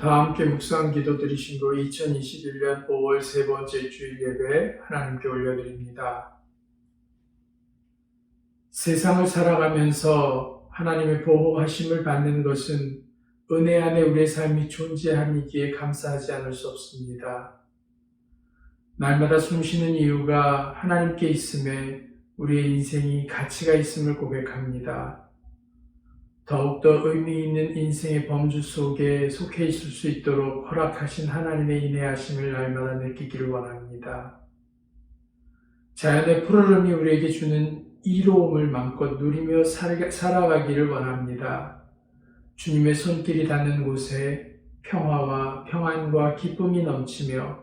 다 함께 묵상 기도 드리신 거 2021년 5월 세 번째 주일 예배 하나님께 올려드립니다. 세상을 살아가면서 하나님의 보호하심을 받는 것은 은혜 안에 우리의 삶이 존재함이기에 감사하지 않을 수 없습니다. 날마다 숨쉬는 이유가 하나님께 있음에 우리의 인생이 가치가 있음을 고백합니다. 더욱더 의미 있는 인생의 범주 속에 속해 있을 수 있도록 허락하신 하나님의 인내하심을 날마다 느끼기를 원합니다. 자연의 푸르름이 우리에게 주는 이로움을 마음껏 누리며 살아가기를 원합니다. 주님의 손길이 닿는 곳에 평화와 평안과 기쁨이 넘치며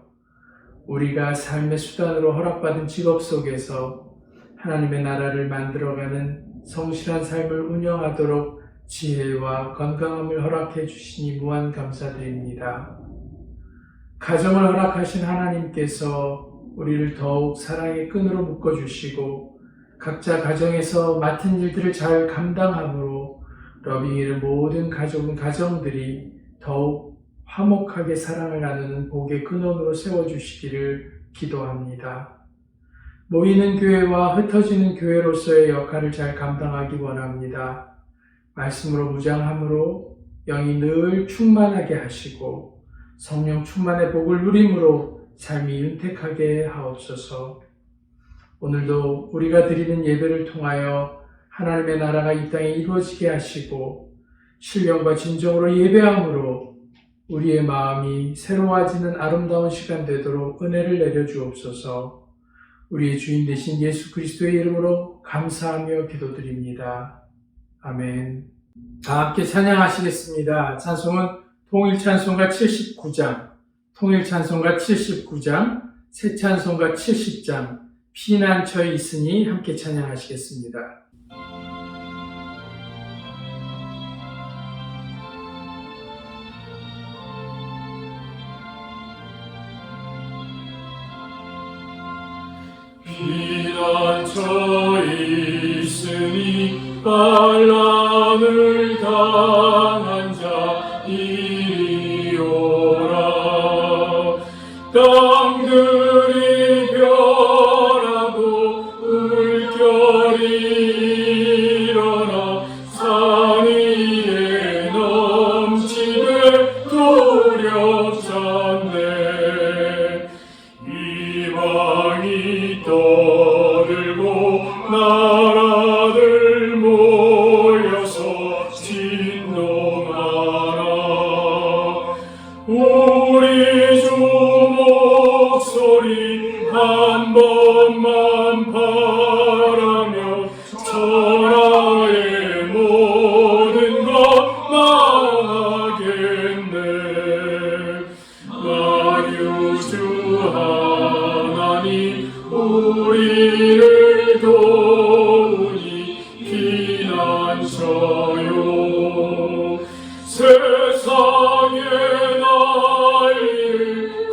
우리가 삶의 수단으로 허락받은 직업 속에서 하나님의 나라를 만들어가는 성실한 삶을 운영하도록 지혜와 건강함을 허락해 주시니 무한 감사드립니다. 가정을 허락하신 하나님께서 우리를 더욱 사랑의 끈으로 묶어주시고 각자 가정에서 맡은 일들을 잘 감당함으로 러빙이를 모든 가정들이 더욱 화목하게 사랑을 나누는 복의 근원으로 세워주시기를 기도합니다. 모이는 교회와 흩어지는 교회로서의 역할을 잘 감당하기 원합니다. 말씀으로 무장함으로 영이 늘 충만하게 하시고 성령 충만의 복을 누림으로 삶이 윤택하게 하옵소서. 오늘도 우리가 드리는 예배를 통하여 하나님의 나라가 이 땅에 이루어지게 하시고 신령과 진정으로 예배함으로 우리의 마음이 새로워지는 아름다운 시간 되도록 은혜를 내려주옵소서. 우리의 주인 되신 예수 그리스도의 이름으로 감사하며 기도드립니다. 아멘. 다 함께 찬양하시겠습니다. 찬송은 통일찬송가 79장, 통일찬송가 79장, 새찬송가 70장, 피난처에 있으니 함께 찬양하시겠습니다. 피난처에 있으니 반란을 당한 자 이리 오라. 땅들이 벼라고 물결이 일어나 산 위에 넘치되 두렵잖네. 이방이 떠들고 나라들 모여서 진동하라. 우리 주 목소리 한 번만 바라면 천하의 모든 것 망하겠네. 만유주 하나님 우리를 도우니 피난처요. 세상의 난리를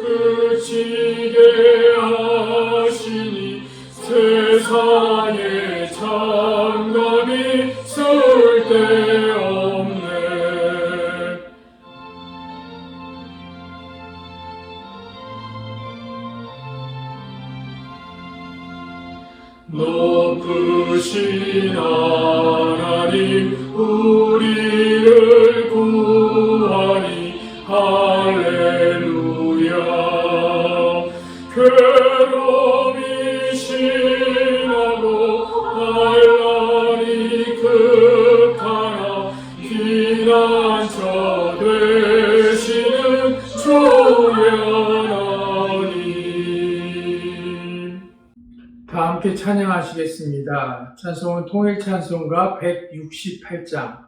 그치게 하시니 세상의 장갑이 쓸데없네. 높으신 하나님 우리를 구하니 할렐루야. 괴로움이 심하고 환난이 극하나 피난처 되시는 주의 하나님. 다 함께 찬양하시겠습니다. 찬송은 통일찬송가 168장,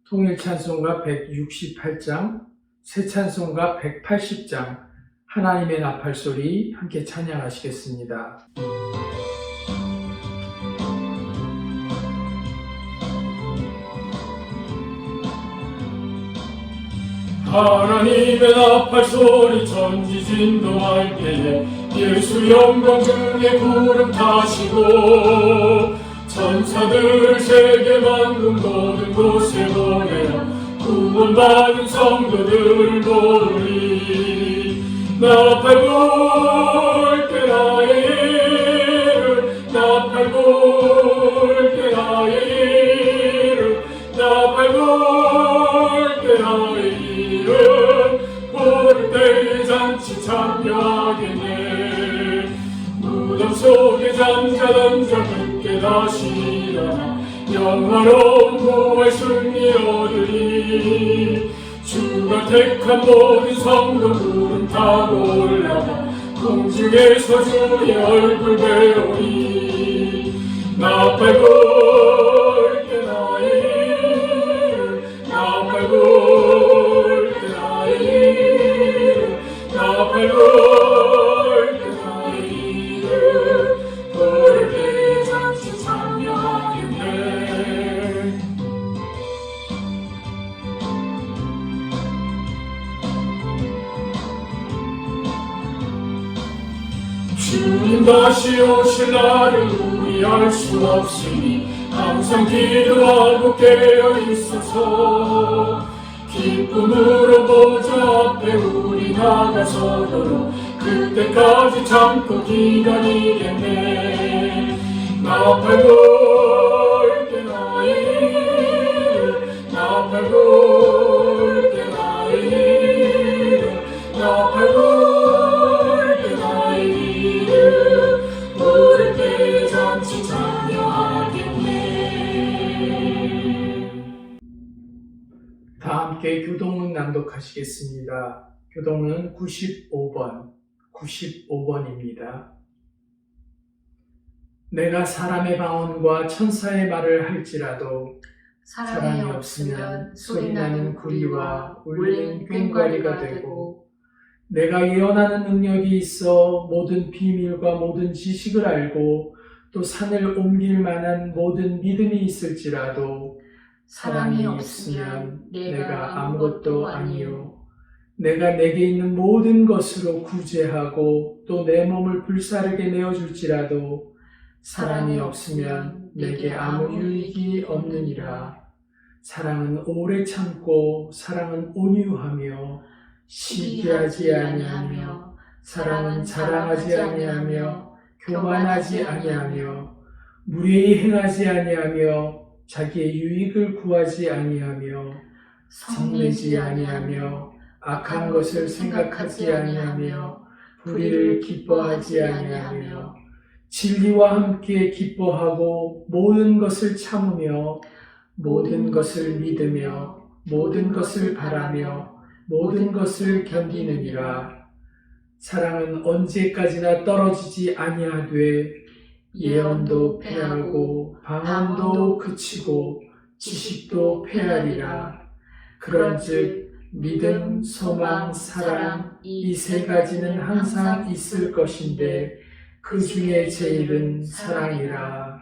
통일찬송가 168장, 새찬송가 180장, 하나님의 나팔소리 함께 찬양하시겠습니다. 하나님의 나팔소리 전지진동할 때에 예수 영광 중에 구름 타시고 천사들 세계 만국 모든 곳에 보내어 구원받은 성도들 보리 나 팔볼게 나의 이름 나 팔볼게 나의 이름 나 팔볼게 나의 이름 부를 때에 잔치 참여하겠네 무덤 속에 잠자던 자 굳게 다시 일어나 영화로운 부활 승리 얻으리 주가 택한 모든 성도 구름 타고 올라가 공중에서 주의 얼굴 배우리 나 팔볼게 나의 이름 나 팔볼게 나의 이름 나 팔볼게 나의 이름 부를 때 잔치 참여하겠네 주님 다시 오실 날을 우리 알 수 없으니 항상 기도하고 깨어 있어서 기쁨으로 보좌 앞에 우리 나가서도록 그때까지 참고 기다리겠네 나 팔볼게 나의 이름 나 팔볼게 나의 이름 나 팔볼게 나의 이름 부를 때 잔치 참여하겠네 다 함께 교동문 낭독하시겠습니다. 교동문 95번입니다. 내가 사람의 방언과 천사의 말을 할지라도 사랑이 없으면 소리나는 구리와 울리는 꽹과리가 되고 내가 예언하는 능력이 있어 모든 비밀과 모든 지식을 알고 또 산을 옮길 만한 모든 믿음이 있을지라도 사랑이 없으면 내가 아무것도 아니요 내가 내게 있는 모든 것으로 구제하고 또 내 몸을 불사르게 내어줄지라도 사랑이 없으면 내게 아무 유익이 없느니라. 사랑은 오래 참고 사랑은 온유하며 시기하지 아니하며 사랑은 자랑하지 아니하며 교만하지 아니하며 무례히 행하지 아니하며 자기의 유익을 구하지 아니하며 성내지 아니하며 악한 것을 생각하지 아니하며 불의를 기뻐하지 아니하며 진리와 함께 기뻐하고 모든 것을 참으며 모든 것을 믿으며 모든 것을 바라며 모든 것을 견디느니라. 사랑은 언제까지나 떨어지지 아니하되 예언도 패하고 방언도 그치고 지식도 패하리라. 그런즉 믿음, 소망, 사랑 이 세 가지는 항상 있을 것인데 그 중에 제일은 사랑이라.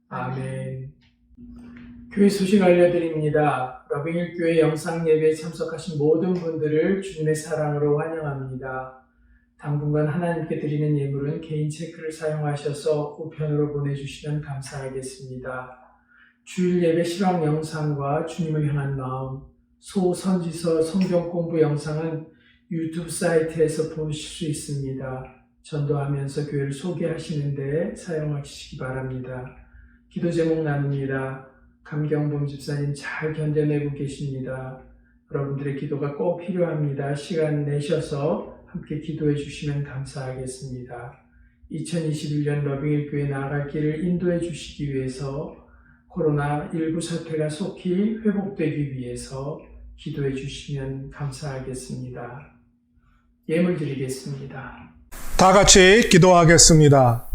아멘. 교회 소식 알려드립니다. 러빙힐교회 영상예배에 참석하신 모든 분들을 주님의 사랑으로 환영합니다. 당분간 하나님께 드리는 예물은 개인 체크를 사용하셔서 우편으로 보내주시면 감사하겠습니다. 주일 예배 실황 영상과 주님을 향한 마음, 소선지서 성경 공부 영상은 유튜브 사이트에서 보실 수 있습니다. 전도하면서 교회를 소개하시는 데 사용하시기 바랍니다. 기도 제목 나눕니다. 감경범 집사님 잘 견뎌내고 계십니다. 여러분들의 기도가 꼭 필요합니다. 시간 내셔서 함께 기도해 주시면 감사하겠습니다. 2021년 러빙힐교회 나아갈 길을 인도해 주시기 위해서 코로나19 사태가 속히 회복되기 위해서 기도해 주시면 감사하겠습니다. 예물 드리겠습니다. 다 같이 기도하겠습니다.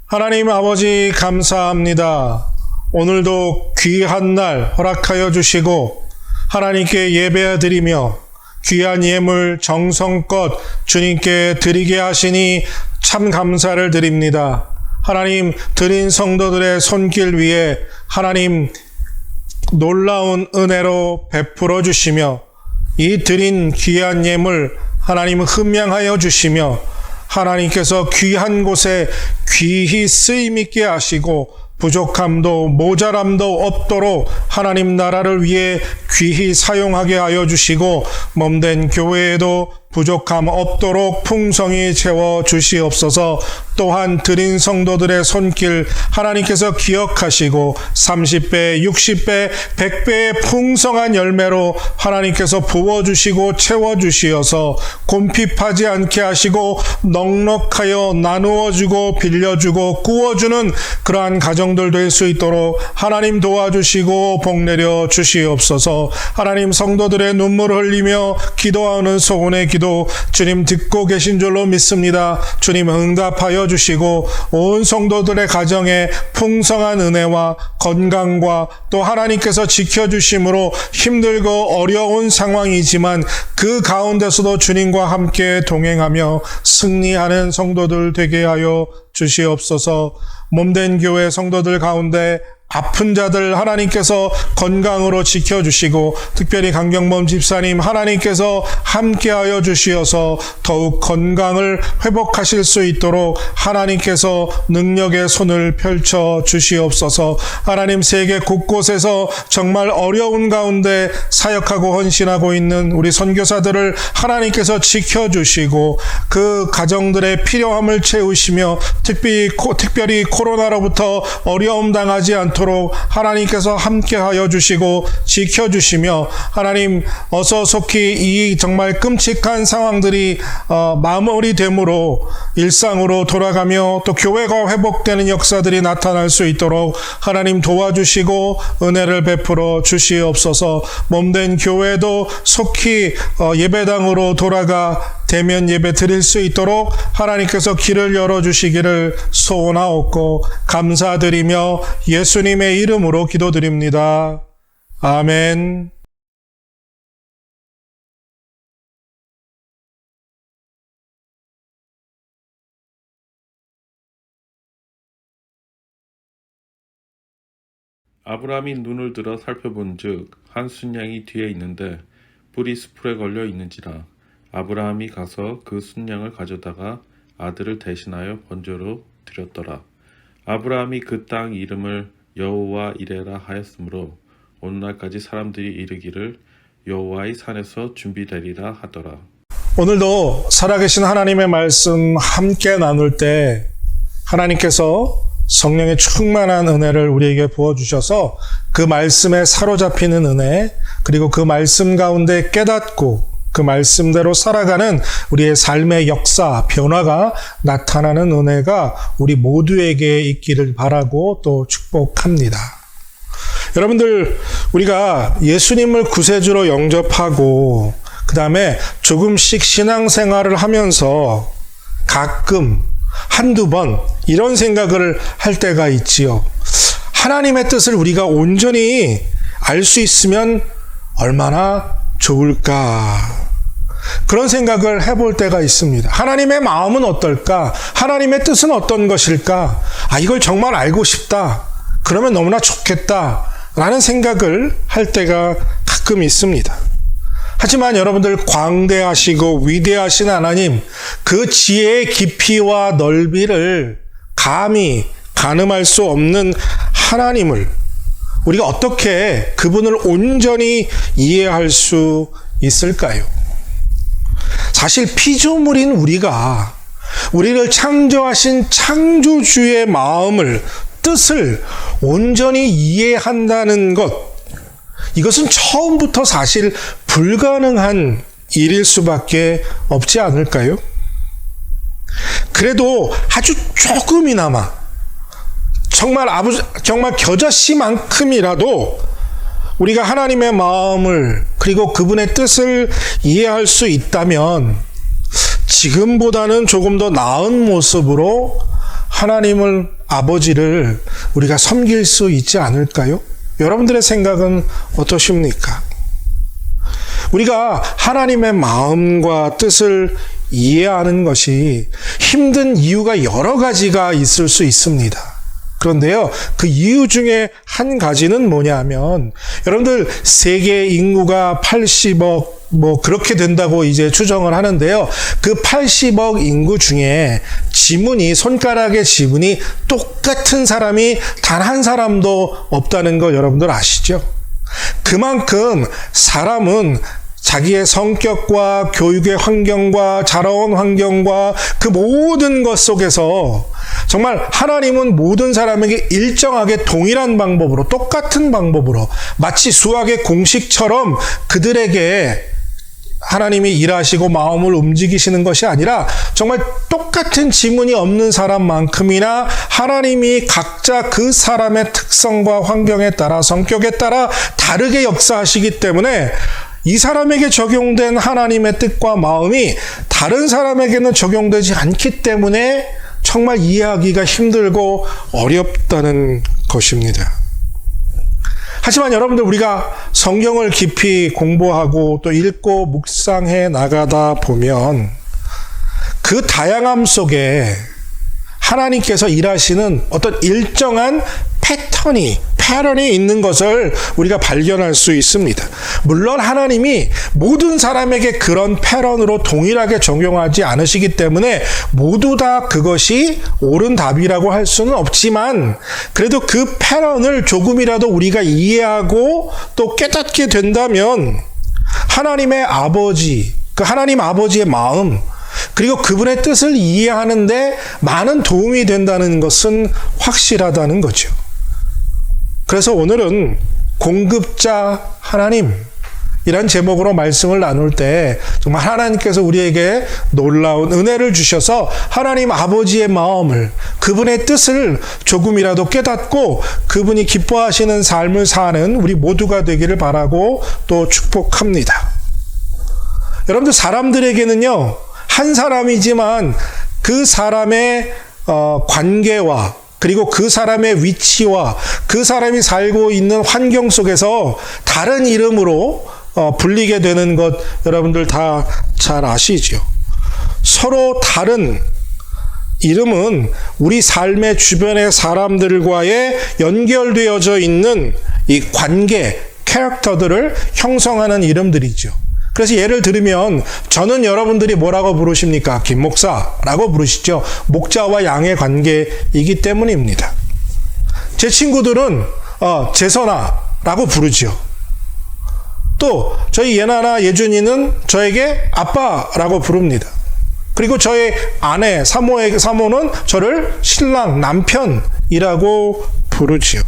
하나님 아버지 감사합니다. 오늘도 귀한 날 허락하여 주시고 하나님께 예배드리며 귀한 예물 정성껏 주님께 드리게 하시니 참 감사를 드립니다. 하나님 드린 성도들의 손길 위에 하나님 놀라운 은혜로 베풀어 주시며 이 드린 귀한 예물 하나님 흠양하여 주시며 하나님께서 귀한 곳에 귀히 쓰임 있게 하시고 부족함도 모자람도 없도록 하나님 나라를 위해 귀히 사용하게 하여 주시고 몸된 교회에도 부족함 없도록 풍성히 채워 주시옵소서. 또한 드린 성도들의 손길 하나님께서 기억하시고 30배, 60배, 100배의 풍성한 열매로 하나님께서 부어주시고 채워주시어서 곰핍하지 않게 하시고 넉넉하여 나누어주고 빌려주고 꾸어주는 그러한 가정들 될 수 있도록 하나님 도와주시고 복내려 주시옵소서. 하나님 성도들의 눈물을 흘리며 기도하는 소원의 기도 주님 듣고 계신 줄로 믿습니다. 주님 응답하여 주시고 온 성도들의 가정에 풍성한 은혜와 건강과 또 하나님께서 지켜주심으로 힘들고 어려운 상황이지만 그 가운데서도 주님과 함께 동행하며 승리하는 성도들 되게 하여 주시옵소서. 몸된 교회 성도들 가운데 아픈 자들 하나님께서 건강으로 지켜주시고 특별히 강경범 집사님 하나님께서 함께하여 주시어서 더욱 건강을 회복하실 수 있도록 하나님께서 능력의 손을 펼쳐 주시옵소서. 하나님 세계 곳곳에서 정말 어려운 가운데 사역하고 헌신하고 있는 우리 선교사들을 하나님께서 지켜주시고 그 가정들의 필요함을 채우시며 특별히 코로나로부터 어려움 당하지 않도록 하나님께서 함께하여 주시고 지켜주시며 하나님 어서 속히 이 정말 끔찍한 상황들이 마무리됨으로 일상으로 돌아가며 또 교회가 회복되는 역사들이 나타날 수 있도록 하나님 도와주시고 은혜를 베풀어 주시옵소서. 몸된 교회도 속히 예배당으로 돌아가 대면 예배 드릴 수 있도록 하나님께서 길을 열어주시기를 소원하옵고 감사드리며 예수님의 이름으로 기도드립니다. 아멘. 아브라함이 눈을 들어 살펴본즉 한 순양이 뒤에 있는데 뿔이 수풀에 걸려 있는지라. 아브라함이 가서 그 순양을 가져다가 아들을 대신하여 번제로 드렸더라. 아브라함이 그 땅 이름을 여호와 이레라 하였으므로 오늘날까지 사람들이 이르기를 여호와의 산에서 준비되리라 하더라. 오늘도 살아계신 하나님의 말씀 함께 나눌 때 하나님께서 성령의 충만한 은혜를 우리에게 부어주셔서 그 말씀에 사로잡히는 은혜, 그리고 그 말씀 가운데 깨닫고 그 말씀대로 살아가는 우리의 삶의 역사, 변화가 나타나는 은혜가 우리 모두에게 있기를 바라고 또 축복합니다. 여러분들, 우리가 예수님을 구세주로 영접하고 그 다음에 조금씩 신앙생활을 하면서 가끔 한두 번 이런 생각을 할 때가 있지요. 하나님의 뜻을 우리가 온전히 알 수 있으면 얼마나 좋을까. 그런 생각을 해볼 때가 있습니다. 하나님의 마음은 어떨까? 하나님의 뜻은 어떤 것일까? 이걸 정말 알고 싶다. 그러면 너무나 좋겠다. 라는 생각을 할 때가 가끔 있습니다. 하지만 여러분들, 광대하시고 위대하신 하나님, 그 지혜의 깊이와 넓이를 감히 가늠할 수 없는 하나님을 우리가 어떻게 그분을 온전히 이해할 수 있을까요? 사실 피조물인 우리를 창조하신 창조주의 마음을, 뜻을 온전히 이해한다는 것, 이것은 처음부터 사실 불가능한 일일 수밖에 없지 않을까요? 그래도 아주 조금이나마, 정말 겨자씨만큼이라도 우리가 하나님의 마음을, 그리고 그분의 뜻을 이해할 수 있다면 지금보다는 조금 더 나은 모습으로 하나님을, 아버지를 우리가 섬길 수 있지 않을까요? 여러분들의 생각은 어떠십니까? 우리가 하나님의 마음과 뜻을 이해하는 것이 힘든 이유가 여러 가지가 있을 수 있습니다. 그런데요, 그 이유 중에 한 가지는 뭐냐 하면, 여러분들 세계 인구가 80억, 뭐 그렇게 된다고 이제 추정을 하는데요. 그 80억 인구 중에 손가락의 지문이 똑같은 사람이 단 한 사람도 없다는 거 여러분들 아시죠? 그만큼 사람은 자기의 성격과 교육의 환경과 자라온 환경과 그 모든 것 속에서 정말 하나님은 모든 사람에게 일정하게 동일한 방법으로, 똑같은 방법으로, 마치 수학의 공식처럼 그들에게 하나님이 일하시고 마음을 움직이시는 것이 아니라 정말 똑같은 지문이 없는 사람만큼이나 하나님이 각자 그 사람의 특성과 환경에 따라, 성격에 따라 다르게 역사하시기 때문에 이 사람에게 적용된 하나님의 뜻과 마음이 다른 사람에게는 적용되지 않기 때문에 정말 이해하기가 힘들고 어렵다는 것입니다. 하지만 여러분들, 우리가 성경을 깊이 공부하고 또 읽고 묵상해 나가다 보면 그 다양함 속에 하나님께서 일하시는 어떤 일정한 패턴이 있는 것을 우리가 발견할 수 있습니다. 물론 하나님이 모든 사람에게 그런 패턴으로 동일하게 적용하지 않으시기 때문에 모두 다 그것이 옳은 답이라고 할 수는 없지만, 그래도 그 패턴을 조금이라도 우리가 이해하고 또 깨닫게 된다면 하나님의 아버지, 그 하나님 아버지의 마음, 그리고 그분의 뜻을 이해하는데 많은 도움이 된다는 것은 확실하다는 거죠. 그래서 오늘은 공급자 하나님 이란 제목으로 말씀을 나눌 때 정말 하나님께서 우리에게 놀라운 은혜를 주셔서 하나님 아버지의 마음을, 그분의 뜻을 조금이라도 깨닫고 그분이 기뻐하시는 삶을 사는 우리 모두가 되기를 바라고 또 축복합니다. 여러분들, 사람들에게는요, 한 사람이지만 그 사람의 관계와 그리고 그 사람의 위치와 그 사람이 살고 있는 환경 속에서 다른 이름으로 불리게 되는 것 여러분들 다 잘 아시죠? 서로 다른 이름은 우리 삶의 주변의 사람들과의 연결되어져 있는 이 관계, 캐릭터들을 형성하는 이름들이죠. 그래서 예를 들면 저는 여러분들이 뭐라고 부르십니까? 김 목사라고 부르시죠. 목자와 양의 관계이기 때문입니다. 제 친구들은 재선아라고 부르죠. 또 저희 예나나 예준이는 저에게 아빠라고 부릅니다. 그리고 저의 아내 사모는 저를 신랑, 남편이라고 부르죠.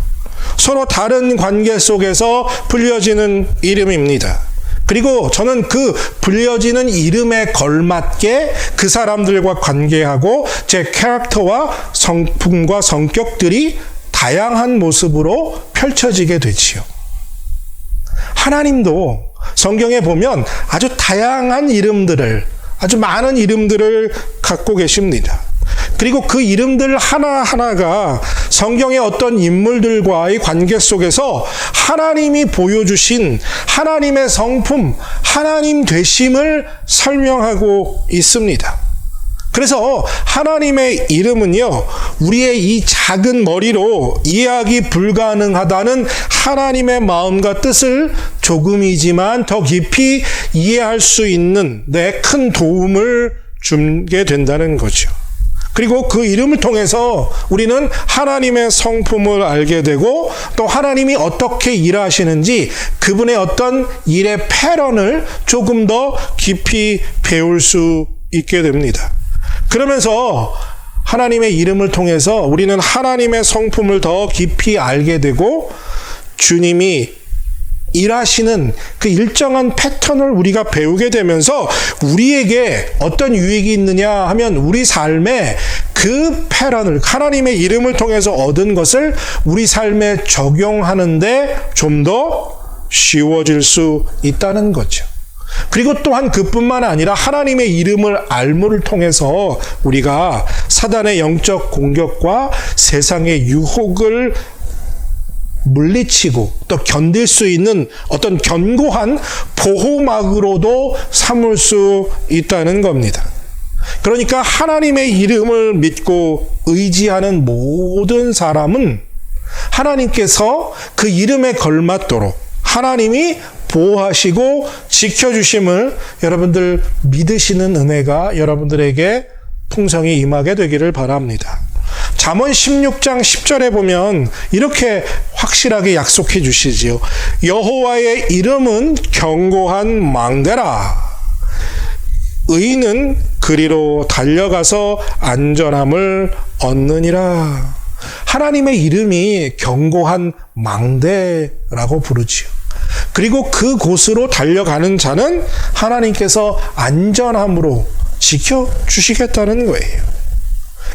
서로 다른 관계 속에서 불려지는 이름입니다. 그리고 저는 그 불려지는 이름에 걸맞게 그 사람들과 관계하고 제 캐릭터와 성품과 성격들이 다양한 모습으로 펼쳐지게 되지요. 하나님도 성경에 보면 아주 다양한 이름들을, 아주 많은 이름들을 갖고 계십니다. 그리고 그 이름들 하나하나가 성경의 어떤 인물들과의 관계 속에서 하나님이 보여주신 하나님의 성품, 하나님 되심을 설명하고 있습니다. 그래서 하나님의 이름은요, 우리의 이 작은 머리로 이해하기 불가능하다는 하나님의 마음과 뜻을 조금이지만 더 깊이 이해할 수 있는 데 큰 도움을 주게 된다는 거죠. 그리고 그 이름을 통해서 우리는 하나님의 성품을 알게 되고 또 하나님이 어떻게 일하시는지 그분의 어떤 일의 패턴을 조금 더 깊이 배울 수 있게 됩니다. 그러면서 하나님의 이름을 통해서 우리는 하나님의 성품을 더 깊이 알게 되고 주님이 일하시는 그 일정한 패턴을 우리가 배우게 되면서 우리에게 어떤 유익이 있느냐 하면 우리 삶에 그 패턴을, 하나님의 이름을 통해서 얻은 것을 우리 삶에 적용하는데 좀 더 쉬워질 수 있다는 거죠. 그리고 또한 그뿐만 아니라 하나님의 이름을 알므를 통해서 우리가 사단의 영적 공격과 세상의 유혹을 물리치고 또 견딜 수 있는 어떤 견고한 보호막으로도 삼을 수 있다는 겁니다. 그러니까 하나님의 이름을 믿고 의지하는 모든 사람은 하나님께서 그 이름에 걸맞도록 하나님이 보호하시고 지켜주심을 여러분들 믿으시는 은혜가 여러분들에게 풍성히 임하게 되기를 바랍니다. 잠언 16장 10절에 보면 이렇게 확실하게 약속해 주시지요. 여호와의 이름은 견고한 망대라. 의인은 그리로 달려가서 안전함을 얻느니라. 하나님의 이름이 견고한 망대라고 부르지요. 그리고 그곳으로 달려가는 자는 하나님께서 안전함으로 지켜주시겠다는 거예요.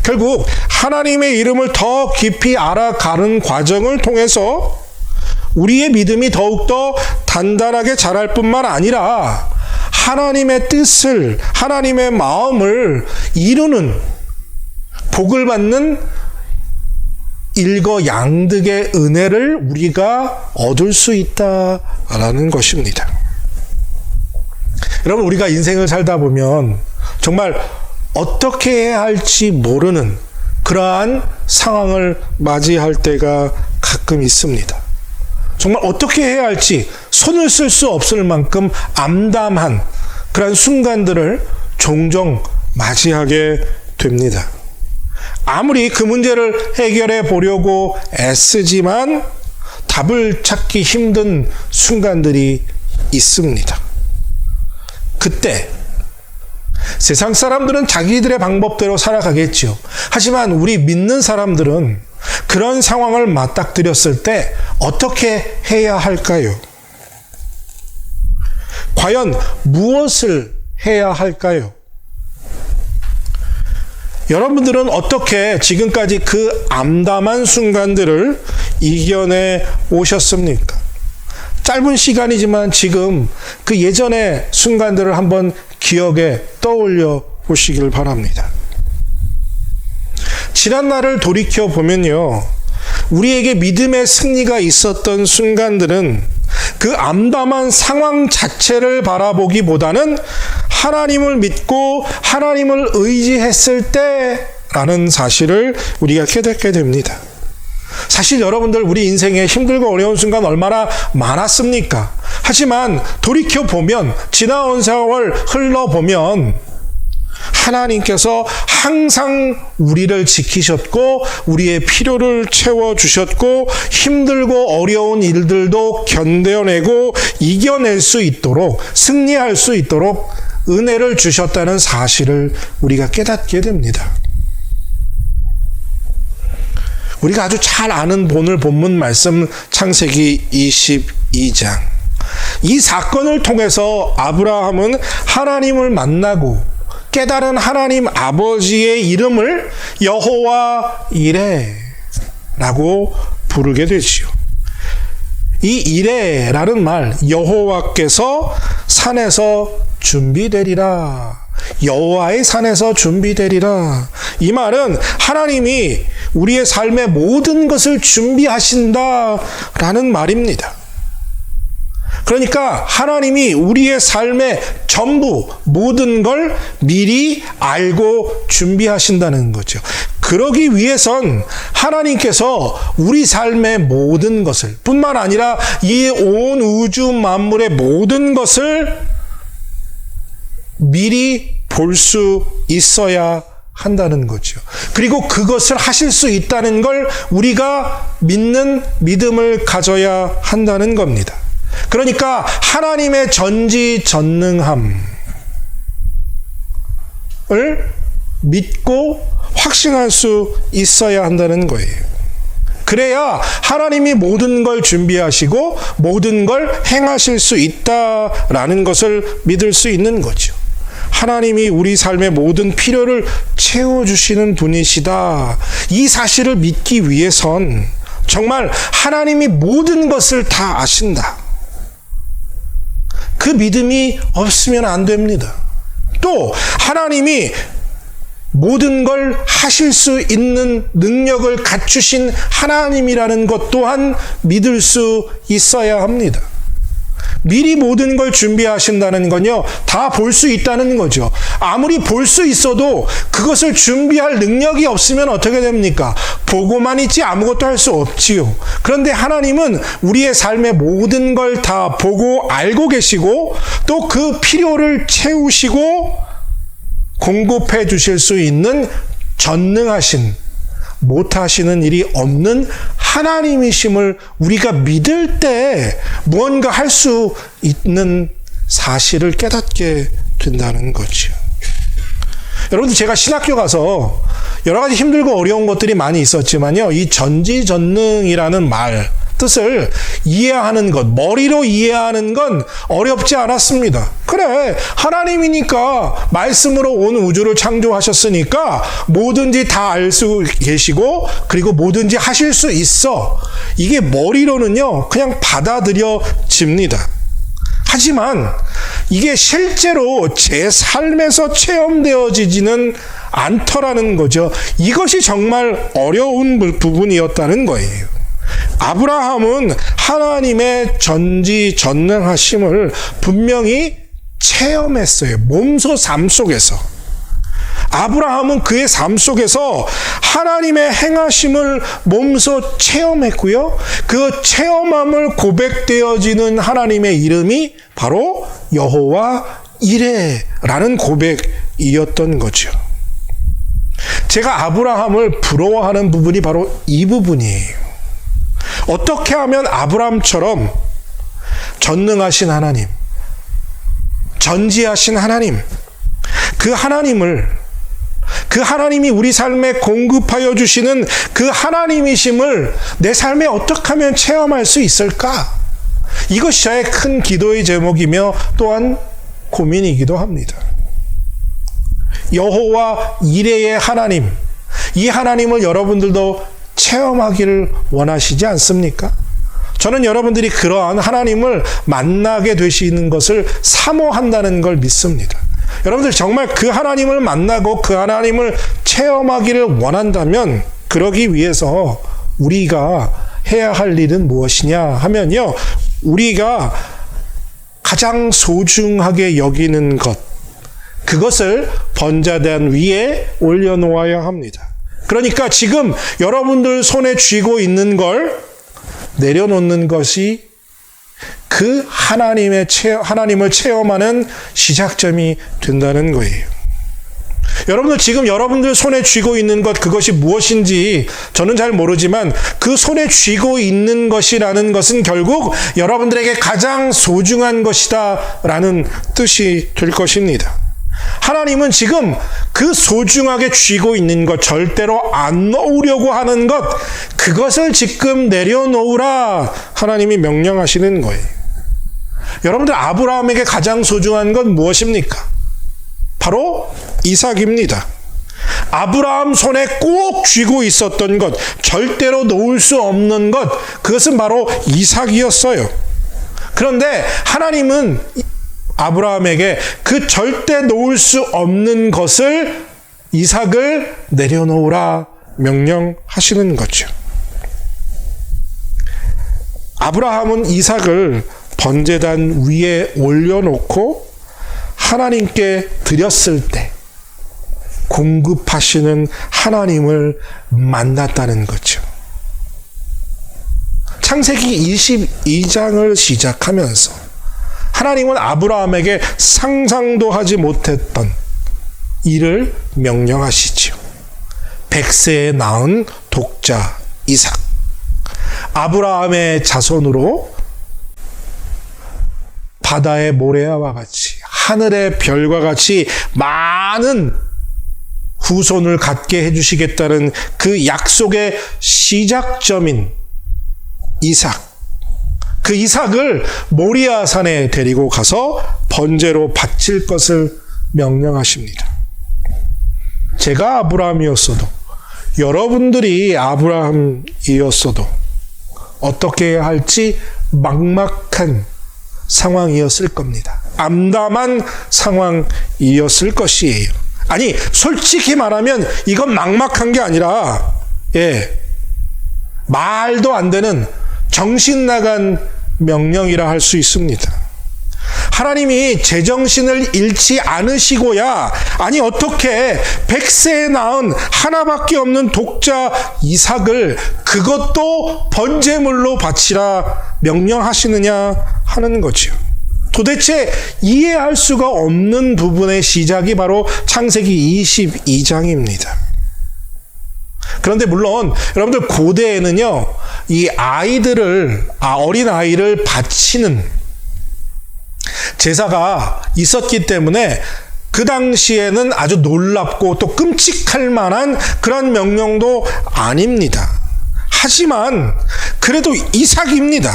결국 하나님의 이름을 더 깊이 알아가는 과정을 통해서 우리의 믿음이 더욱더 단단하게 자랄 뿐만 아니라 하나님의 뜻을, 하나님의 마음을 이루는, 복을 받는 일거양득의 은혜를 우리가 얻을 수 있다라는 것입니다. 여러분, 우리가 인생을 살다 보면 정말 어떻게 해야 할지 모르는 그러한 상황을 맞이할 때가 가끔 있습니다. 정말 어떻게 해야 할지 손을 쓸 수 없을 만큼 암담한 그러한 순간들을 종종 맞이하게 됩니다. 아무리 그 문제를 해결해 보려고 애쓰지만 답을 찾기 힘든 순간들이 있습니다. 그때 세상 사람들은 자기들의 방법대로 살아가겠지요. 하지만 우리 믿는 사람들은 그런 상황을 맞닥뜨렸을 때 어떻게 해야 할까요? 과연 무엇을 해야 할까요? 여러분들은 어떻게 지금까지 그 암담한 순간들을 이겨내 오셨습니까? 짧은 시간이지만 지금 그 예전의 순간들을 한번 기억에 떠올려 보시길 바랍니다. 지난 날을 돌이켜 보면요, 우리에게 믿음의 승리가 있었던 순간들은 그 암담한 상황 자체를 바라보기보다는 하나님을 믿고 하나님을 의지했을 때라는 사실을 우리가 깨닫게 됩니다. 사실 여러분들 우리 인생에 힘들고 어려운 순간 얼마나 많았습니까? 하지만 돌이켜보면, 지나온 세월 흘러보면 하나님께서 항상 우리를 지키셨고 우리의 필요를 채워주셨고 힘들고 어려운 일들도 견뎌내고 이겨낼 수 있도록, 승리할 수 있도록 은혜를 주셨다는 사실을 우리가 깨닫게 됩니다. 우리가 아주 잘 아는 오늘 본문 말씀 창세기 22장. 이 사건을 통해서 아브라함은 하나님을 만나고 깨달은 하나님 아버지의 이름을 여호와 이레라고 부르게 되지요. 이 이레라는 말, 여호와께서 산에서 준비되리라. 여호와의 산에서 준비되리라. 이 말은 하나님이 우리의 삶의 모든 것을 준비하신다라는 말입니다. 그러니까 하나님이 우리의 삶의 전부, 모든 걸 미리 알고 준비하신다는 거죠. 그러기 위해선 하나님께서 우리 삶의 모든 것을, 뿐만 아니라 이 온 우주 만물의 모든 것을 미리 볼 수 있어야 한다는 거죠. 그리고 그것을 하실 수 있다는 걸 우리가 믿는 믿음을 가져야 한다는 겁니다. 그러니까 하나님의 전지전능함을 믿고 확신할 수 있어야 한다는 거예요. 그래야 하나님이 모든 걸 준비하시고 모든 걸 행하실 수 있다라는 것을 믿을 수 있는 거죠. 하나님이 우리 삶의 모든 필요를 채워주시는 분이시다. 이 사실을 믿기 위해선 정말 하나님이 모든 것을 다 아신다. 그 믿음이 없으면 안 됩니다. 또 하나님이 모든 걸 하실 수 있는 능력을 갖추신 하나님이라는 것 또한 믿을 수 있어야 합니다. 미리 모든 걸 준비하신다는 건요, 다 볼 수 있다는 거죠. 아무리 볼 수 있어도 그것을 준비할 능력이 없으면 어떻게 됩니까? 보고만 있지 아무것도 할 수 없지요. 그런데 하나님은 우리의 삶의 모든 걸 다 보고 알고 계시고 또 그 필요를 채우시고 공급해 주실 수 있는 전능하신, 못하시는 일이 없는 하나님이심을 우리가 믿을 때 무언가 할 수 있는 사실을 깨닫게 된다는 거죠. 여러분들, 제가 신학교 가서 여러 가지 힘들고 어려운 것들이 많이 있었지만요, 이 전지전능이라는 말 뜻을 이해하는 것, 머리로 이해하는 건 어렵지 않았습니다. 그래, 하나님이니까 말씀으로 온 우주를 창조하셨으니까 뭐든지 다 알 수 계시고 그리고 뭐든지 하실 수 있어. 이게 머리로는요 그냥 받아들여집니다. 하지만 이게 실제로 제 삶에서 체험되어지지는 않더라는 거죠. 이것이 정말 어려운 부분이었다는 거예요. 아브라함은 하나님의 전지전능하심을 분명히 체험했어요. 몸소 삶 속에서. 아브라함은 그의 삶 속에서 하나님의 행하심을 몸소 체험했고요. 그 체험함을 고백되어지는 하나님의 이름이 바로 여호와 이레라는 고백이었던 거죠. 제가 아브라함을 부러워하는 부분이 바로 이 부분이에요. 어떻게 하면 아브라함처럼 전능하신 하나님, 전지하신 하나님, 그 하나님이 우리 삶에 공급하여 주시는 그 하나님이심을 내 삶에 어떻게 하면 체험할 수 있을까? 이것이 저의 큰 기도의 제목이며 또한 고민이기도 합니다. 여호와 이레의 하나님, 이 하나님을 여러분들도 체험하기를 원하시지 않습니까? 저는 여러분들이 그러한 하나님을 만나게 되시는 것을 사모한다는 걸 믿습니다. 여러분들 정말 그 하나님을 만나고 그 하나님을 체험하기를 원한다면 그러기 위해서 우리가 해야 할 일은 무엇이냐 하면요, 우리가 가장 소중하게 여기는 것, 그것을 번제단 위에 올려놓아야 합니다. 그러니까 지금 여러분들 손에 쥐고 있는 걸 내려놓는 것이 그 하나님을 체험하는 시작점이 된다는 거예요. 여러분들 지금 여러분들 손에 쥐고 있는 것, 그것이 무엇인지 저는 잘 모르지만 그 손에 쥐고 있는 것이라는 것은 결국 여러분들에게 가장 소중한 것이다 라는 뜻이 될 것입니다. 하나님은 지금 그 소중하게 쥐고 있는 것, 절대로 안 놓으려고 하는 것, 그것을 지금 내려놓으라 하나님이 명령하시는 거예요. 여러분들, 아브라함에게 가장 소중한 건 무엇입니까? 바로 이삭입니다. 아브라함 손에 꼭 쥐고 있었던 것, 절대로 놓을 수 없는 것, 그것은 바로 이삭이었어요. 그런데 하나님은 아브라함에게 그 절대 놓을 수 없는 것을, 이삭을 내려놓으라 명령하시는 거죠. 아브라함은 이삭을 번제단 위에 올려놓고 하나님께 드렸을 때 공급하시는 하나님을 만났다는 거죠. 창세기 22장을 시작하면서 하나님은 아브라함에게 상상도 하지 못했던 일을 명령하시지요. 100세에 낳은 독자 이삭. 아브라함의 자손으로 바다의 모래와 같이, 하늘의 별과 같이 많은 후손을 갖게 해주시겠다는 그 약속의 시작점인 이삭. 그 이삭을 모리아산에 데리고 가서 번제로 바칠 것을 명령하십니다. 제가 아브라함이었어도, 여러분들이 아브라함이었어도 어떻게 해야 할지 막막한 상황이었을 겁니다. 암담한 상황이었을 것이에요. 아니, 솔직히 말하면 이건 막막한 게 아니라 말도 안 되는 정신 나간 명령이라 할 수 있습니다. 하나님이 제정신을 잃지 않으시고야 아니 어떻게 100세에 낳은 하나밖에 없는 독자 이삭을 그것도 번제물로 바치라 명령하시느냐 하는 거죠. 도대체 이해할 수가 없는 부분의 시작이 바로 창세기 22장입니다. 그런데 물론 여러분들 고대에는요, 이 어린 아이를 바치는 제사가 있었기 때문에 그 당시에는 아주 놀랍고 또 끔찍할 만한 그런 명령도 아닙니다. 하지만 그래도 이삭입니다.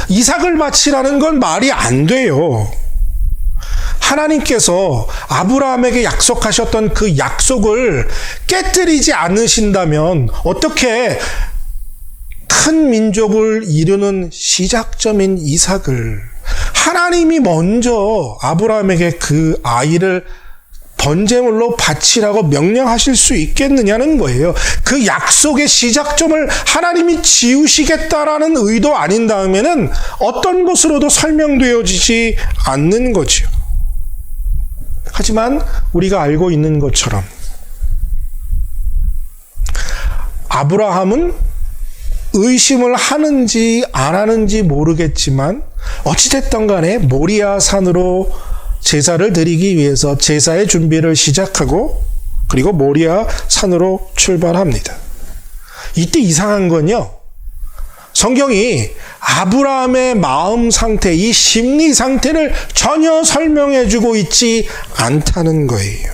이삭을 바치라는 건 말이 안 돼요. 하나님께서 아브라함에게 약속하셨던 그 약속을 깨뜨리지 않으신다면 어떻게 큰 민족을 이루는 시작점인 이삭을 하나님이 먼저 아브라함에게 그 아이를 번제물로 바치라고 명령하실 수 있겠느냐는 거예요. 그 약속의 시작점을 하나님이 지우시겠다라는 의도 아닌 다음에는 어떤 것으로도 설명되어지지 않는 거죠. 하지만 우리가 알고 있는 것처럼 아브라함은 의심을 하는지 안 하는지 모르겠지만 어찌됐든 간에 모리아 산으로 제사를 드리기 위해서 제사의 준비를 시작하고 그리고 모리아 산으로 출발합니다. 이때 이상한 건요, 성경이 아브라함의 마음 상태, 이 심리 상태를 전혀 설명해 주고 있지 않다는 거예요.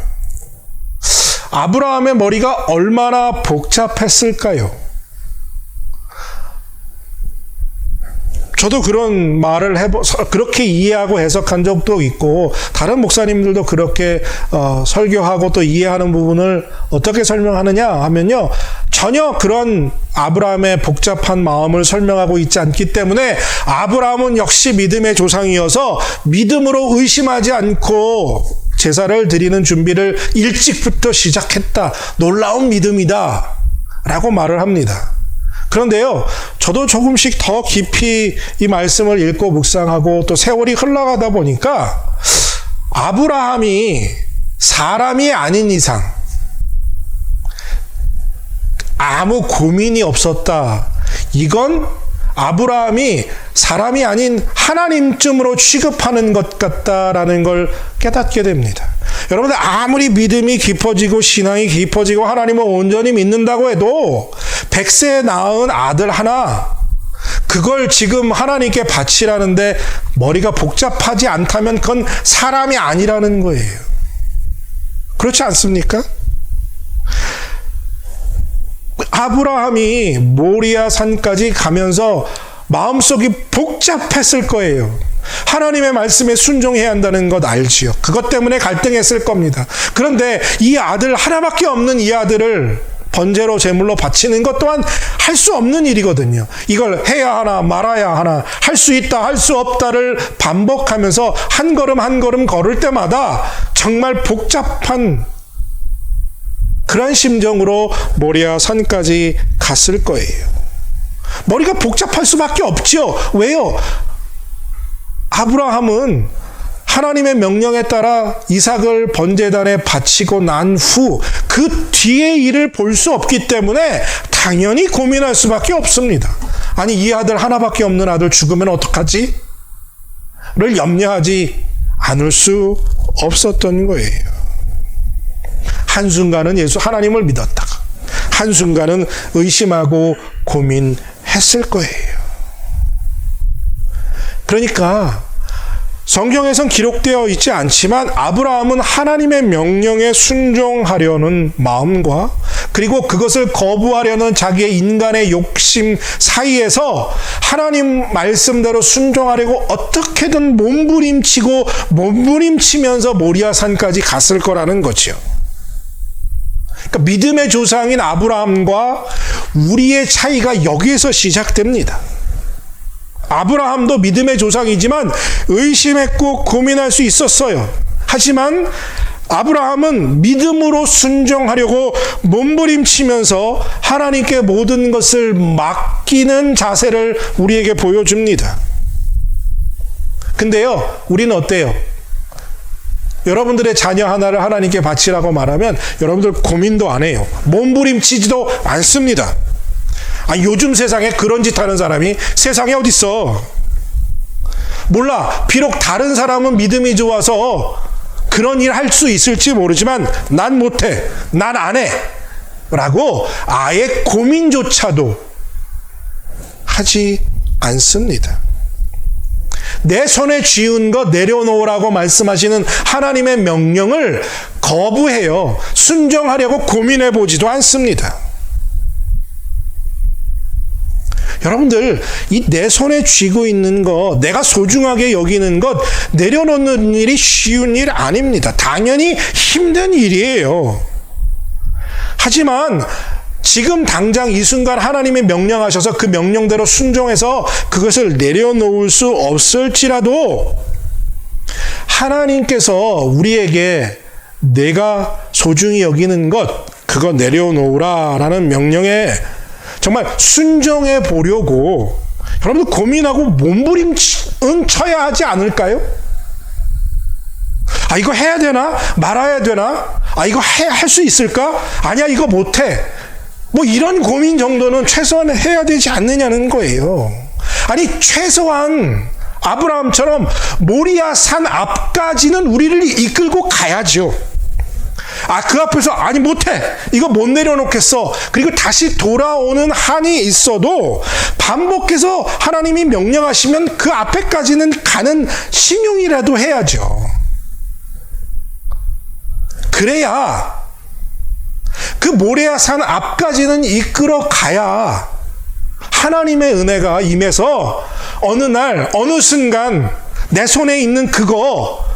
아브라함의 머리가 얼마나 복잡했을까요? 저도 그런 말을 그렇게 이해하고 해석한 적도 있고, 다른 목사님들도 그렇게 설교하고 또 이해하는 부분을 어떻게 설명하느냐 하면요, 전혀 그런 아브라함의 복잡한 마음을 설명하고 있지 않기 때문에 아브라함은 역시 믿음의 조상이어서 믿음으로 의심하지 않고 제사를 드리는 준비를 일찍부터 시작했다. 놀라운 믿음이다. 라고 말을 합니다. 그런데요, 저도 조금씩 더 깊이 이 말씀을 읽고 묵상하고 또 세월이 흘러가다 보니까 아브라함이 사람이 아닌 이상 아무 고민이 없었다. 이건 아브라함이 사람이 아닌 하나님쯤으로 취급하는 것 같다라는 걸 깨닫게 됩니다. 여러분들 아무리 믿음이 깊어지고 신앙이 깊어지고 하나님을 온전히 믿는다고 해도 100세에 낳은 아들 하나, 그걸 지금 하나님께 바치라는데 머리가 복잡하지 않다면 그건 사람이 아니라는 거예요. 그렇지 않습니까? 아브라함이 모리아 산까지 가면서 마음속이 복잡했을 거예요. 하나님의 말씀에 순종해야 한다는 것 알지요. 그것 때문에 갈등했을 겁니다. 그런데 이 아들 하나밖에 없는 이 아들을 번제로 제물로 바치는 것 또한 할 수 없는 일이거든요. 이걸 해야 하나 말아야 하나, 할 수 있다 할 수 없다를 반복하면서 한 걸음 한 걸음 걸을 때마다 정말 복잡한 그런 심정으로 모리아 산까지 갔을 거예요. 머리가 복잡할 수밖에 없죠. 왜요? 아브라함은 하나님의 명령에 따라 이삭을 번제단에 바치고 난 후 그 뒤의 일을 볼 수 없기 때문에 당연히 고민할 수밖에 없습니다. 아니, 이 아들 하나밖에 없는 아들 죽으면 어떡하지? 를 염려하지 않을 수 없었던 거예요. 한순간은 하나님을 믿었다가 한순간은 의심하고 고민했을 거예요. 그러니까 성경에선 기록되어 있지 않지만 아브라함은 하나님의 명령에 순종하려는 마음과 그리고 그것을 거부하려는 자기의 인간의 욕심 사이에서 하나님 말씀대로 순종하려고 어떻게든 몸부림치면서 모리아산까지 갔을 거라는 거죠. 그러니까 믿음의 조상인 아브라함과 우리의 차이가 여기에서 시작됩니다. 아브라함도 믿음의 조상이지만 의심했고 고민할 수 있었어요. 하지만 아브라함은 믿음으로 순종하려고 몸부림치면서 하나님께 모든 것을 맡기는 자세를 우리에게 보여줍니다. 근데요, 우리는 어때요? 여러분들의 자녀 하나를 하나님께 바치라고 말하면 여러분들 고민도 안 해요. 몸부림치지도 않습니다. 요즘 세상에 그런 짓 하는 사람이 세상에 어딨어. 몰라. 비록 다른 사람은 믿음이 좋아서 그런 일 할 수 있을지 모르지만 난 못해. 난 안 해. 라고 아예 고민조차도 하지 않습니다. 내 손에 쥐은 것 내려놓으라고 말씀하시는 하나님의 명령을 거부해요. 순종하려고 고민해 보지도 않습니다. 여러분들, 이 내 손에 쥐고 있는 것, 내가 소중하게 여기는 것 내려놓는 일이 쉬운 일 아닙니다. 당연히 힘든 일이에요. 하지만 지금 당장 이 순간 하나님이 명령하셔서 그 명령대로 순종해서 그것을 내려놓을 수 없을지라도 하나님께서 우리에게 내가 소중히 여기는 것, 그거 내려놓으라라는 명령에 정말 순종해 보려고 여러분들 고민하고 몸부림은 쳐야 하지 않을까요? 이거 해야 되나? 말아야 되나? 이거 할 수 있을까? 아니야, 이거 못해. 뭐 이런 고민 정도는 최소한 해야 되지 않느냐는 거예요. 최소한 아브라함처럼 모리아 산 앞까지는 우리를 이끌고 가야죠. 그 앞에서 못해. 이거 못 내려놓겠어. 그리고 다시 돌아오는 한이 있어도 반복해서 하나님이 명령하시면 그 앞에까지는 가는 신용이라도 해야죠. 그래야 그 모레아 산 앞까지는 이끌어 가야 하나님의 은혜가 임해서 어느 날 어느 순간 내 손에 있는 그거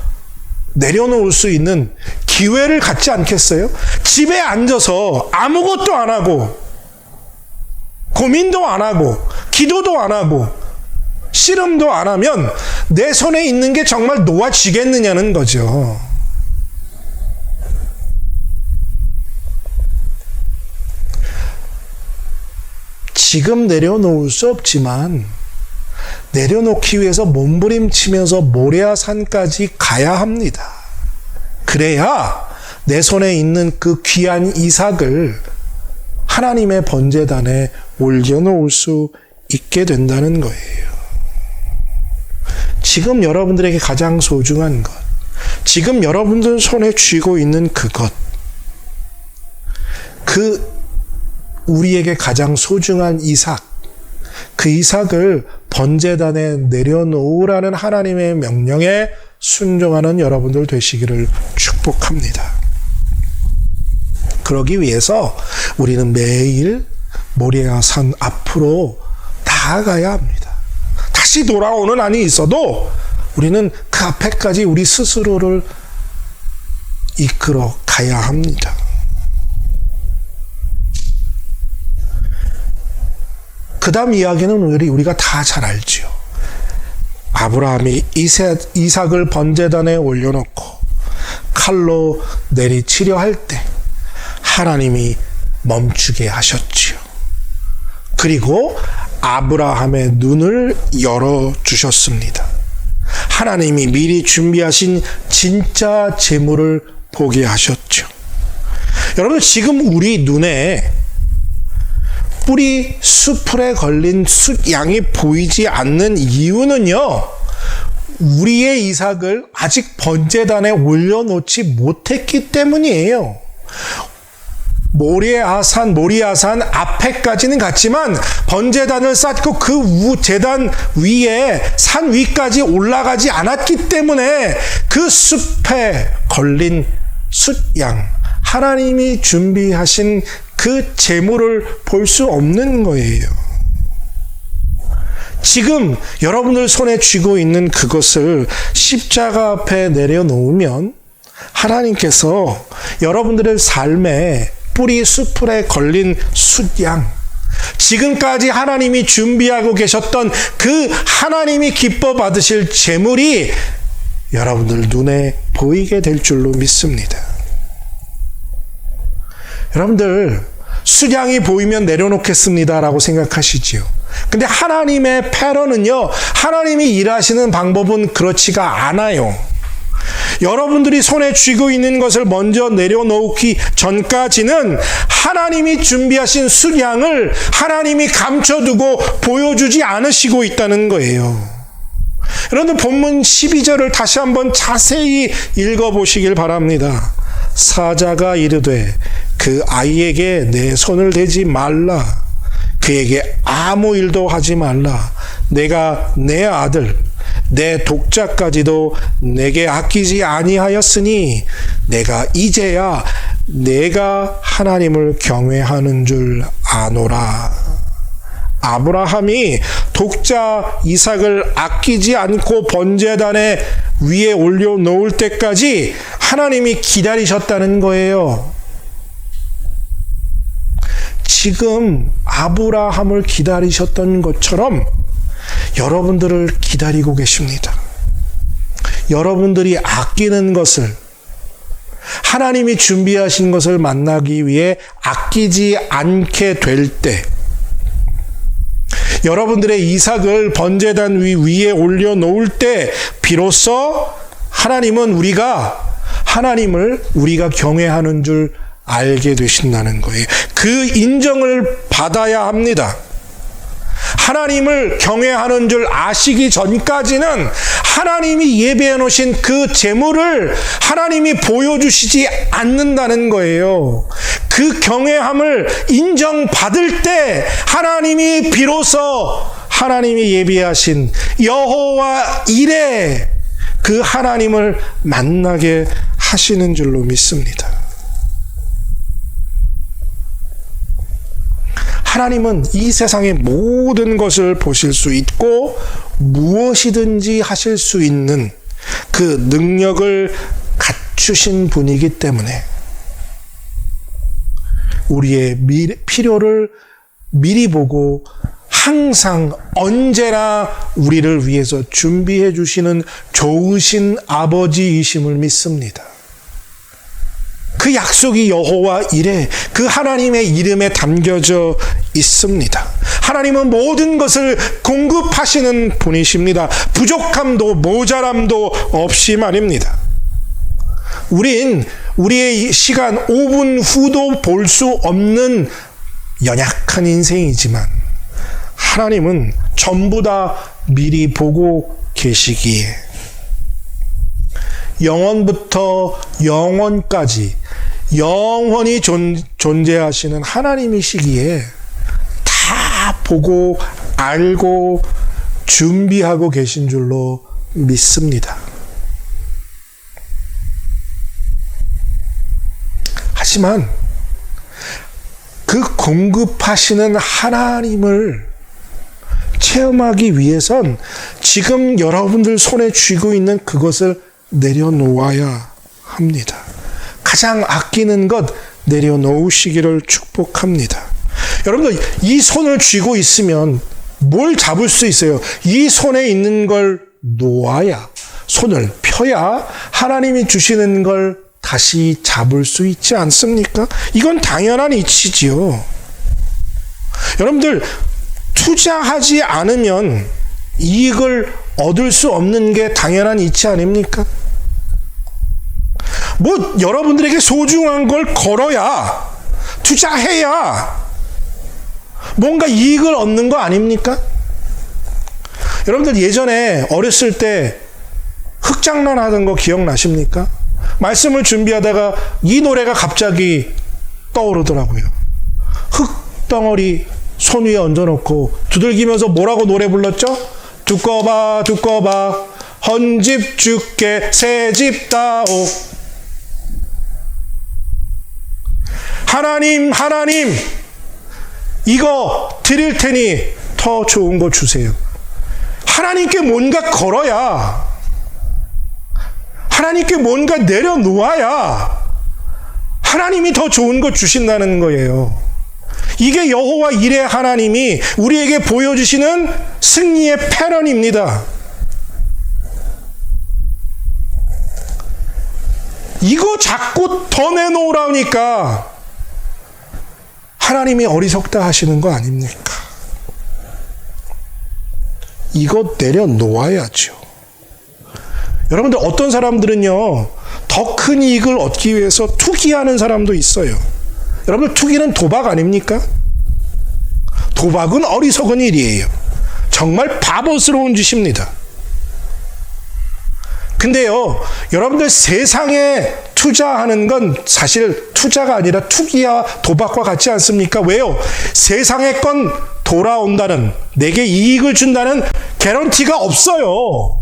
내려놓을 수 있는 기회를 갖지 않겠어요? 집에 앉아서 아무것도 안 하고 고민도 안 하고 기도도 안 하고 씨름도 안 하면 내 손에 있는 게 정말 놓아지겠느냐는 거죠. 지금 내려놓을 수 없지만 내려놓기 위해서 몸부림치면서 모레아 산까지 가야 합니다. 그래야 내 손에 있는 그 귀한 이삭을 하나님의 번제단에 올려놓을 수 있게 된다는 거예요. 지금 여러분들에게 가장 소중한 것, 지금 여러분들 손에 쥐고 있는 그것, 우리에게 가장 소중한 이삭, 그 이삭을 번제단에 내려놓으라는 하나님의 명령에 순종하는 여러분들 되시기를 축복합니다. 그러기 위해서 우리는 매일 모리아 산 앞으로 나아가야 합니다. 다시 돌아오는 한이 있어도 우리는 그 앞에까지 우리 스스로를 이끌어 가야 합니다. 그 다음 이야기는 우리가 다 잘 알죠. 아브라함이 이삭을 번제단에 올려놓고 칼로 내리치려 할 때 하나님이 멈추게 하셨지요. 그리고 아브라함의 눈을 열어주셨습니다. 하나님이 미리 준비하신 진짜 재물을 보게 하셨죠. 여러분, 지금 우리 눈에 뿌리 수풀에 걸린 숫양이 보이지 않는 이유는요, 우리의 이삭을 아직 번제단에 올려놓지 못했기 때문이에요. 모리아산 앞에까지는 갔지만 번제단을 쌓고 그 제단 위에 산 위까지 올라가지 않았기 때문에 그 숲에 걸린 숫양, 하나님이 준비하신 그 재물을 볼 수 없는 거예요. 지금 여러분들 손에 쥐고 있는 그것을 십자가 앞에 내려놓으면 하나님께서 여러분들의 삶에 뿌리 수풀에 걸린 숫양, 지금까지 하나님이 준비하고 계셨던 그 하나님이 기뻐 받으실 재물이 여러분들 눈에 보이게 될 줄로 믿습니다. 여러분들, 숫양이 보이면 내려놓겠습니다라고 생각하시지요. 근데 하나님의 패러는요, 하나님이 일하시는 방법은 그렇지가 않아요. 여러분들이 손에 쥐고 있는 것을 먼저 내려놓기 전까지는 하나님이 준비하신 수량을 하나님이 감춰두고 보여주지 않으시고 있다는 거예요. 여러분들 본문 12절을 다시 한번 자세히 읽어보시길 바랍니다. 사자가 이르되 그 아이에게 내 손을 대지 말라. 그에게 아무 일도 하지 말라. 내가 내 아들 내 독자까지도 내게 아끼지 아니하였으니 내가 이제야 내가 하나님을 경외하는 줄 아노라. 아브라함이 독자 이삭을 아끼지 않고 번제단에 위에 올려놓을 때까지 하나님이 기다리셨다는 거예요. 지금 아브라함을 기다리셨던 것처럼 여러분들을 기다리고 계십니다. 여러분들이 아끼는 것을, 하나님이 준비하신 것을 만나기 위해 아끼지 않게 될 때, 여러분들의 이삭을 번제단 위에 올려놓을 때 비로소 하나님을 우리가 경외하는 줄 알게 되신다는 거예요. 그 인정을 받아야 합니다. 하나님을 경외하는 줄 아시기 전까지는 하나님이 예배해 놓으신 그 재물을 하나님이 보여주시지 않는다는 거예요. 그 경외함을 인정받을 때 하나님이 비로소 하나님이 예비하신 여호와 이레 그 하나님을 만나게 하시는 줄로 믿습니다. 하나님은 이 세상의 모든 것을 보실 수 있고 무엇이든지 하실 수 있는 그 능력을 갖추신 분이기 때문에 우리의 필요를 미리 보고 항상 언제나 우리를 위해서 준비해 주시는 좋으신 아버지이심을 믿습니다. 그 약속이 여호와 이레, 그 하나님의 이름에 담겨져 있습니다. 하나님은 모든 것을 공급하시는 분이십니다. 부족함도 모자람도 없이 말입니다. 우린 우리의 시간 5분 후도 볼 수 없는 연약한 인생이지만 하나님은 전부 다 미리 보고 계시기에 영원부터 영원까지 영원히 존재하시는 하나님이시기에 다 보고 알고 준비하고 계신 줄로 믿습니다. 하지만 그 공급하시는 하나님을 체험하기 위해선 지금 여러분들 손에 쥐고 있는 그것을 내려놓아야 합니다. 가장 아끼는 것 내려놓으시기를 축복합니다. 여러분들 이 손을 쥐고 있으면 뭘 잡을 수 있어요? 이 손에 있는 걸 놓아야, 손을 펴야 하나님이 주시는 걸 다시 잡을 수 있지 않습니까? 이건 당연한 이치지요. 여러분들 투자하지 않으면 이익을 얻을 수 없는 게 당연한 이치 아닙니까? 뭐 여러분들에게 소중한 걸 걸어야, 투자해야 뭔가 이익을 얻는 거 아닙니까? 여러분들 예전에 어렸을 때 흙장난 하던 거 기억나십니까? 말씀을 준비하다가 이 노래가 갑자기 떠오르더라고요. 흙덩어리 손 위에 얹어놓고 두들기면서 뭐라고 노래 불렀죠? 두꺼봐 두꺼봐 헌집 주께 새집 다오. 하나님 이거 드릴 테니 더 좋은 거 주세요. 하나님께 뭔가 걸어야, 하나님께 뭔가 내려놓아야 하나님이 더 좋은 거 주신다는 거예요. 이게 여호와 이레 하나님이 우리에게 보여주시는 승리의 패런입니다. 이거 자꾸 더 내놓으라니까 하나님이 어리석다 하시는 거 아닙니까? 이거 내려놓아야죠. 여러분들 어떤 사람들은요, 더 큰 이익을 얻기 위해서 투기하는 사람도 있어요. 여러분들 투기는 도박 아닙니까? 도박은 어리석은 일이에요. 정말 바보스러운 짓입니다. 근데요, 여러분들 세상에 투자하는 건 사실 투자가 아니라 투기와 도박과 같지 않습니까? 왜요? 세상의 건 돌아온다는, 내게 이익을 준다는 개런티가 없어요.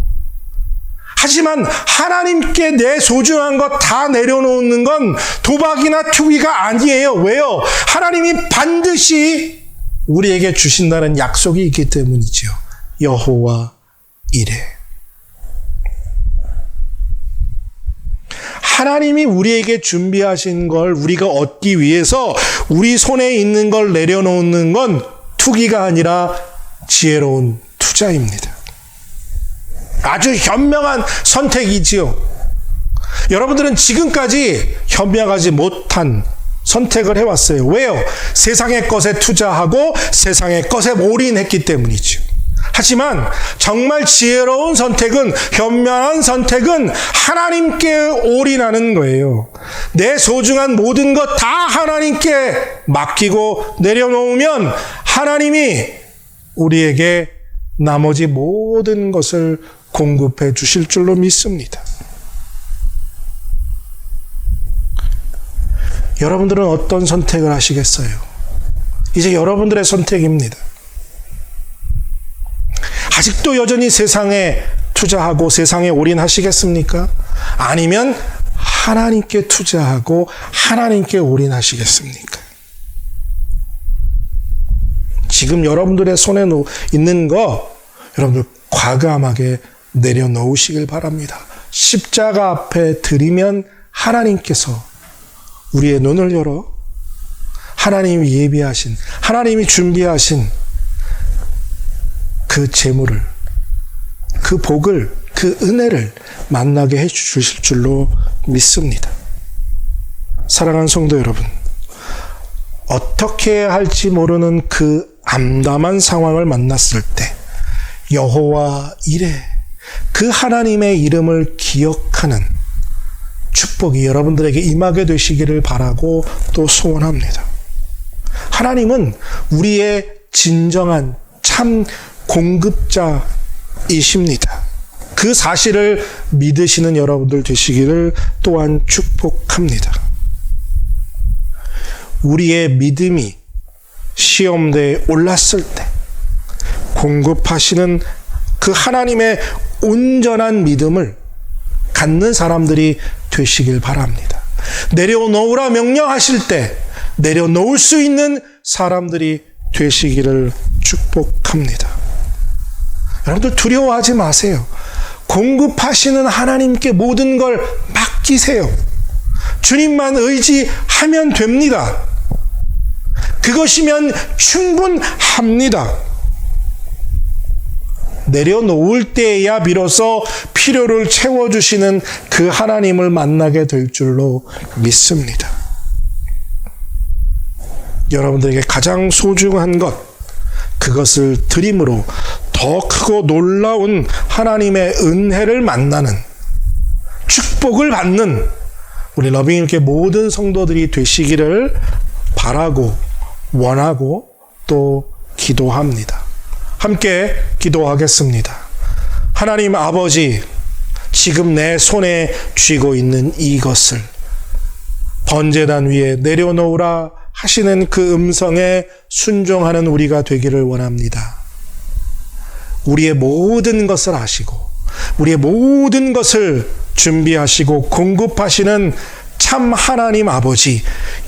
하지만 하나님께 내 소중한 것 다 내려놓는 건 도박이나 투기가 아니에요. 왜요? 하나님이 반드시 우리에게 주신다는 약속이 있기 때문이죠. 여호와 이레. 하나님이 우리에게 준비하신 걸 우리가 얻기 위해서 우리 손에 있는 걸 내려놓는 건 투기가 아니라 지혜로운 투자입니다. 아주 현명한 선택이지요. 여러분들은 지금까지 현명하지 못한 선택을 해왔어요. 왜요? 세상의 것에 투자하고 세상의 것에 올인했기 때문이죠. 하지만 정말 지혜로운 선택은, 현명한 선택은 하나님께 올인하는 거예요. 내 소중한 모든 것 다 하나님께 맡기고 내려놓으면 하나님이 우리에게 나머지 모든 것을 공급해 주실 줄로 믿습니다. 여러분들은 어떤 선택을 하시겠어요? 이제 여러분들의 선택입니다. 아직도 여전히 세상에 투자하고 세상에 올인하시겠습니까? 아니면 하나님께 투자하고 하나님께 올인하시겠습니까? 지금 여러분들의 손에 있는 거 여러분들 과감하게 내려놓으시길 바랍니다. 십자가 앞에 드리면 하나님께서 우리의 눈을 열어 하나님이 예비하신, 하나님이 준비하신 그 재물을, 그 복을, 그 은혜를 만나게 해 주실 줄로 믿습니다. 사랑하는 성도 여러분, 어떻게 해야 할지 모르는 그 암담한 상황을 만났을 때 여호와 이레, 그 하나님의 이름을 기억하는 축복이 여러분들에게 임하게 되시기를 바라고 또 소원합니다. 하나님은 우리의 진정한 참 공급자이십니다. 그 사실을 믿으시는 여러분들 되시기를 또한 축복합니다. 우리의 믿음이 시험대에 올랐을 때 공급하시는 그 하나님의 온전한 믿음을 갖는 사람들이 되시길 바랍니다. 내려놓으라 명령하실 때 내려놓을 수 있는 사람들이 되시기를 축복합니다. 여러분들 두려워하지 마세요. 공급하시는 하나님께 모든 걸 맡기세요. 주님만 의지하면 됩니다. 그것이면 충분합니다. 내려놓을 때야 비로소 필요를 채워주시는 그 하나님을 만나게 될 줄로 믿습니다. 여러분들에게 가장 소중한 것, 그것을 드림으로 더 크고 놀라운 하나님의 은혜를 만나는, 축복을 받는 우리 러빙일교회 모든 성도들이 되시기를 바라고 원하고 또 기도합니다. 함께 기도하겠습니다. 하나님 아버지, 지금 내 손에 쥐고 있는 이것을 번제단 위에 내려놓으라 하시는 그 음성에 순종하는 우리가 되기를 원합니다. 우리의 모든 것을 아시고 우리의 모든 것을 준비하시고 공급하시는 참 하나님 아버지,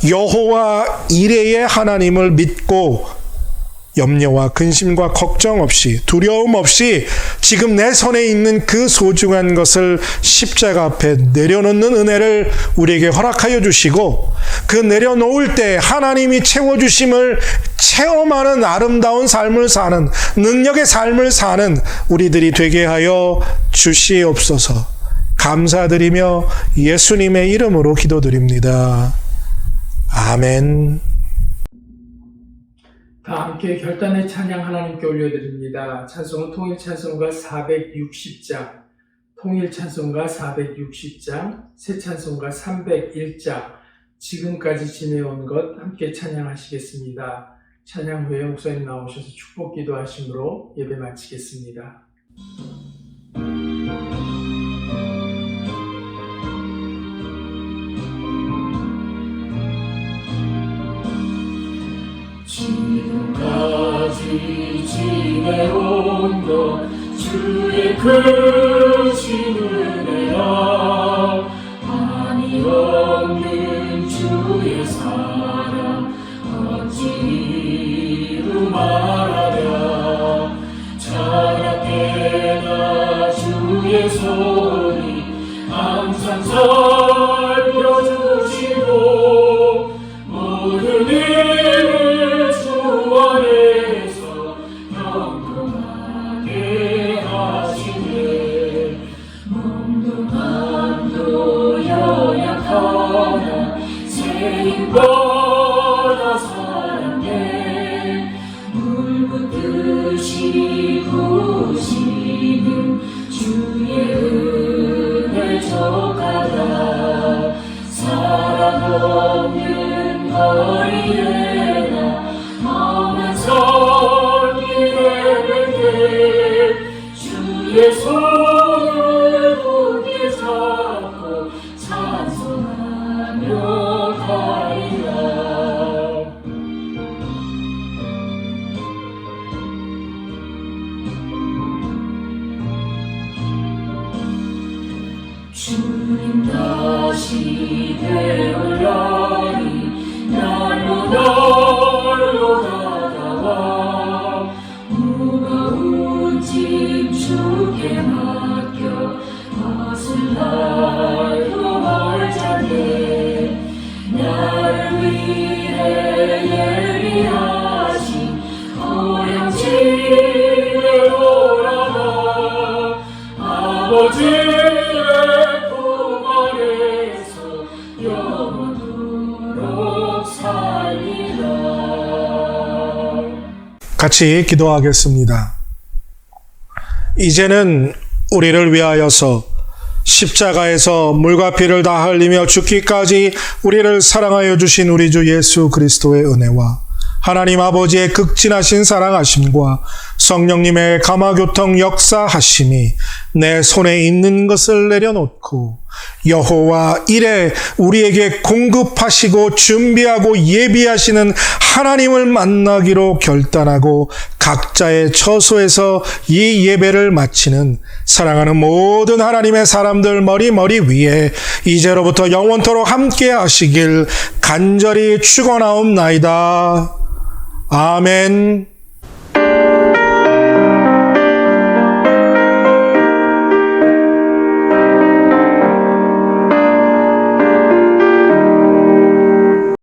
여호와 이레의 하나님을 믿고 염려와 근심과 걱정 없이, 두려움 없이 지금 내 손에 있는 그 소중한 것을 십자가 앞에 내려놓는 은혜를 우리에게 허락하여 주시고, 그 내려놓을 때 하나님이 채워주심을 체험하는 아름다운 삶을 사는, 능력의 삶을 사는 우리들이 되게 하여 주시옵소서. 감사드리며 예수님의 이름으로 기도드립니다. 아멘. 다 함께 결단의 찬양 하나님께 올려드립니다. 찬송은 통일 찬송가 460장, 통일 찬송가 460장, 새 찬송가 301장, 지금까지 지내온 것 함께 찬양하시겠습니다. 찬양 후에 목사님 나오셔서 축복 기도하심으로 예배 마치겠습니다. 지금까지 지내온 것 주의 크신 은혜라 한이 없는 주의 사랑 어찌 이루 말하랴 자라깨나 주의 손이 항상 살펴주시고 모든 일을 주 안에서 평등하게 하시네 몸도 마음도 연약하나 새 힘받아 살았네 물붓듯이 부으시는 주의 은혜 족하다 사랑 없는 거리에나 험한 선길에 주의 손을 굳게 잡고 찬송하며 가리라 주님 다시 되올라니 날로 다가와 무거운 짐 주께 맡겨 벗을 날도 멀잖네 나를 위해 예비하신 고향집에 돌아가 아버지의 품 안에서 영원토록 살리라. 같이 기도하겠습니다. 이제는 우리를 위하여서 십자가에서 물과 피를 다 흘리며 죽기까지 우리를 사랑하여 주신 우리 주 예수 그리스도의 은혜와 하나님 아버지의 극진하신 사랑하심과 성령님의 감화교통 역사하심이 내 손에 있는 것을 내려놓고 여호와 이래 우리에게 공급하시고 준비하고 예비하시는 하나님을 만나기로 결단하고 각자의 처소에서 이 예배를 마치는 사랑하는 모든 하나님의 사람들 머리 위에 이제로부터 영원토록 함께 하시길 간절히 축원하옵나이다. 아멘.